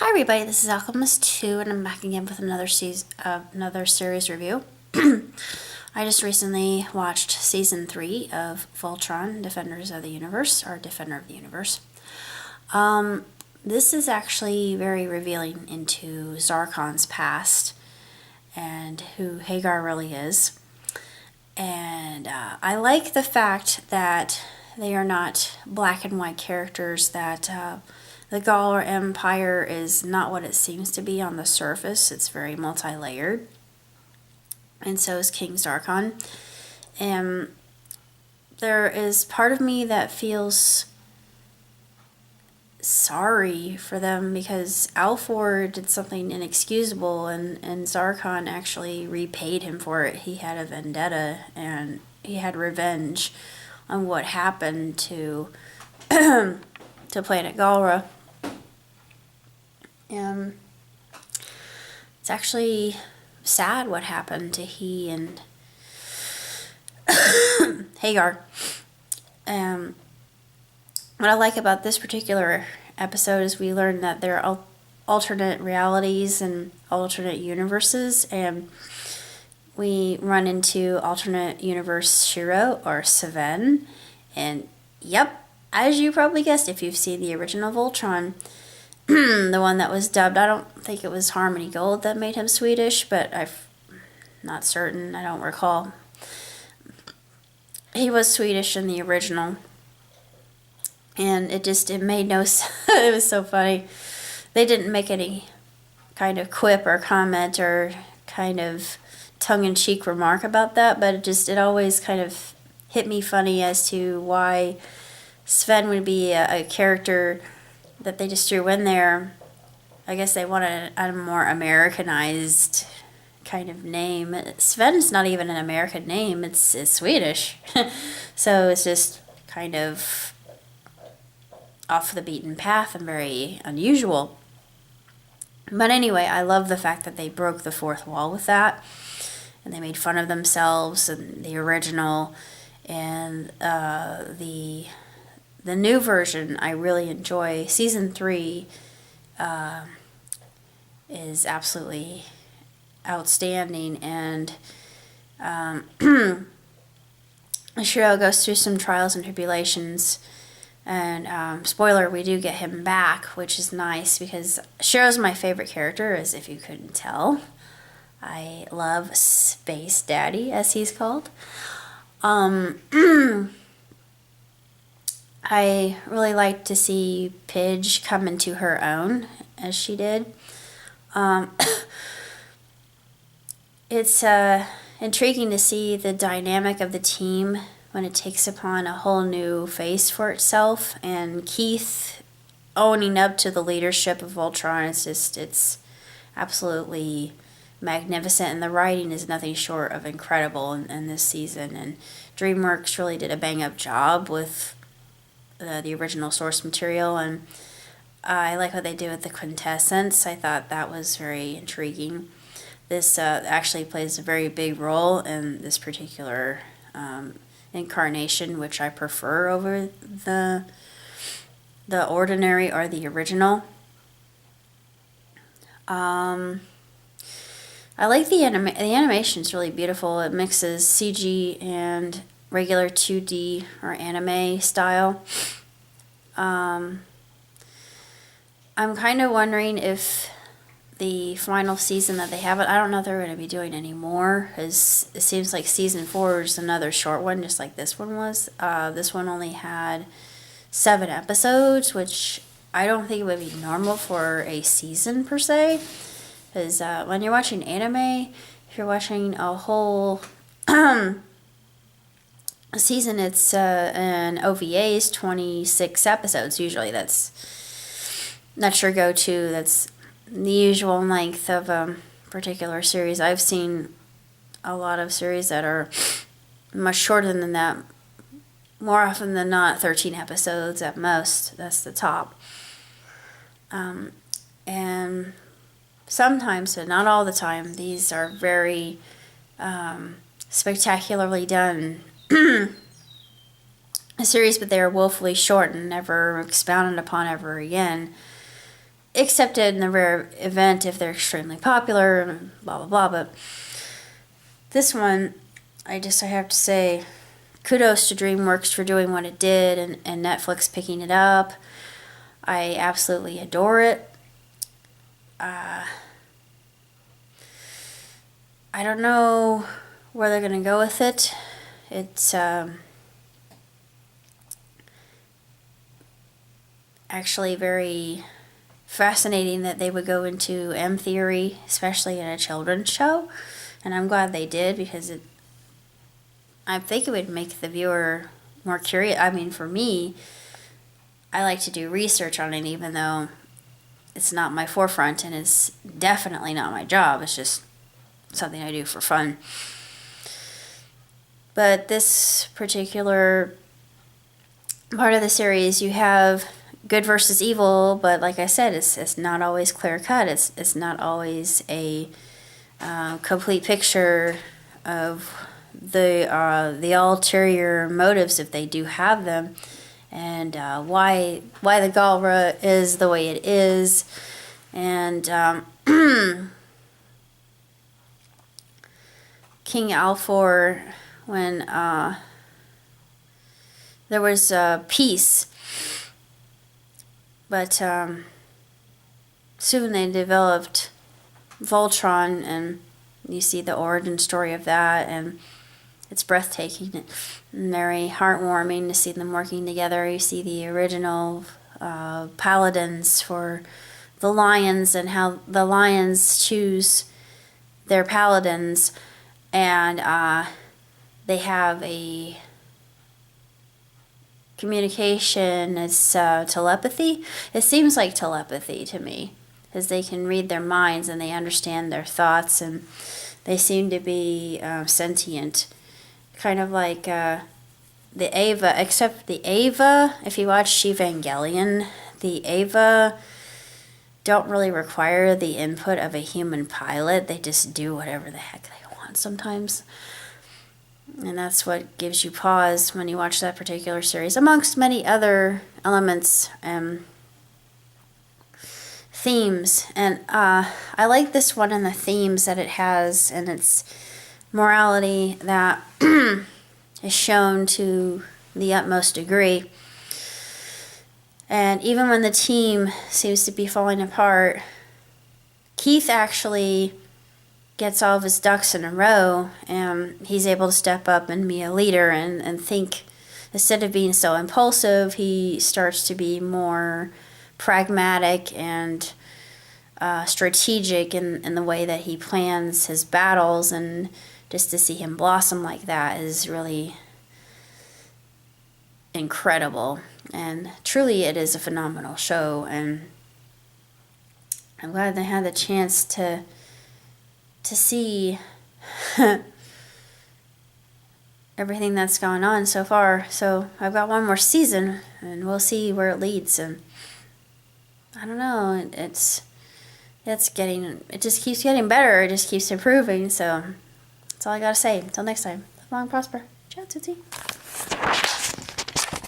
Hi everybody, this is Alchemist2 and I'm back again with another series review. I just recently watched season 3 of Voltron, Defenders of the Universe, or Defender of the Universe. This is actually very revealing into Zarkon's past and who Hagar really is. And I like the fact that they are not black and white characters, that the Gaular Empire is not what it seems to be on the surface. It's very multi-layered. And so is King Zarkon. And there is part of me that feels sorry for them because Alphore did something inexcusable and Zarkon actually repaid him for it. He had a vendetta and he had revenge on what happened to Planet Galra. It's actually sad what happened to he and Hagar. What I like about this particular episode is we learn that there are alternate realities and alternate universes, and we run into alternate universe Shiro, or Sven, and yep, as you probably guessed if you've seen the original Voltron, the one that was dubbed, I don't think it was Harmony Gold that made him Swedish, but I'm not certain, I don't recall. He was Swedish in the original, and it made no sense. It was so funny. They didn't make any kind of quip or comment or kind of tongue-in-cheek remark about that, but it always kind of hit me funny as to why Sven would be a character that they just threw in there. I guess they wanted a more Americanized kind of name. Sven's not even an American name, it's Swedish. So it's just kind of off the beaten path and very unusual. But anyway, I love the fact that they broke the fourth wall with that, and they made fun of themselves and the original, and the new version I really enjoy. Season 3 is absolutely outstanding, and Shiro goes through some trials and tribulations, and spoiler, we do get him back, which is nice because Shiro's my favorite character, as if you couldn't tell. I love Space Daddy, as he's called. I really like to see Pidge come into her own, as she did. It's intriguing to see the dynamic of the team when it takes upon a whole new face for itself, and Keith owning up to the leadership of Voltron. It's absolutely magnificent, and the writing is nothing short of incredible in this season, and DreamWorks really did a bang-up job with the original source material, and I like what they did with the quintessence. I thought that was very intriguing. This actually plays a very big role in this particular incarnation, which I prefer over the ordinary or the original. I like the animation is really beautiful. It mixes CG and regular 2D or anime style. I'm kind of wondering if the final season that they have, I don't know if they're going to be doing any more, because it seems like season 4 is another short one, just like this one was. This one only had 7 episodes, which I don't think would be normal for a season per se, because when you're watching anime, if you're watching a whole season, it's an OVA is 26 episodes usually. That's your go-to. That's the usual length of a particular series. I've seen a lot of series that are much shorter than that. More often than not, 13 episodes at most. That's the top. And sometimes, but not all the time, these are very spectacularly done series, but they are woefully short and never expounded upon ever again. except in the rare event if they're extremely popular, blah, blah, blah. But this one, I have to say, kudos to DreamWorks for doing what it did and Netflix picking it up. I absolutely adore it. I don't know where they're going to go with it. It's actually very fascinating that they would go into M theory, especially in a children's show. And I'm glad they did, because I think it would make the viewer more curious. I mean, for me, I like to do research on it, even though it's not my forefront and it's definitely not my job. It's just something I do for fun. But this particular part of the series, you have good versus evil, but like I said, it's not always clear cut. It's not always a complete picture of the ulterior motives, if they do have them, and why the Galra is the way it is, and King Alphore, when there was peace, but soon they developed Voltron, and you see the origin story of that, and it's breathtaking and very heartwarming to see them working together. You see the original paladins for the lions, and how the lions choose their paladins, and they have a communication. It's telepathy. It seems like telepathy to me, because they can read their minds and they understand their thoughts, and they seem to be sentient, kind of like the Ava, except the Ava, if you watch Evangelion, the Ava don't really require the input of a human pilot. They just do whatever the heck they want sometimes. And that's what gives you pause when you watch that particular series, amongst many other elements and themes. And I like this one and the themes that it has, and its morality that is shown to the utmost degree. And even when the team seems to be falling apart, Keith actually gets all of his ducks in a row, and he's able to step up and be a leader and think, instead of being so impulsive, he starts to be more pragmatic and strategic in the way that he plans his battles. And just to see him blossom like that is really incredible. And truly it is a phenomenal show, and I'm glad they had the chance to see everything that's gone on so far. So I've got one more season, and we'll see where it leads. And I don't know, it just keeps getting better. It just keeps improving. So that's all I gotta say. Until next time, live long and prosper. Ciao, Tootsie.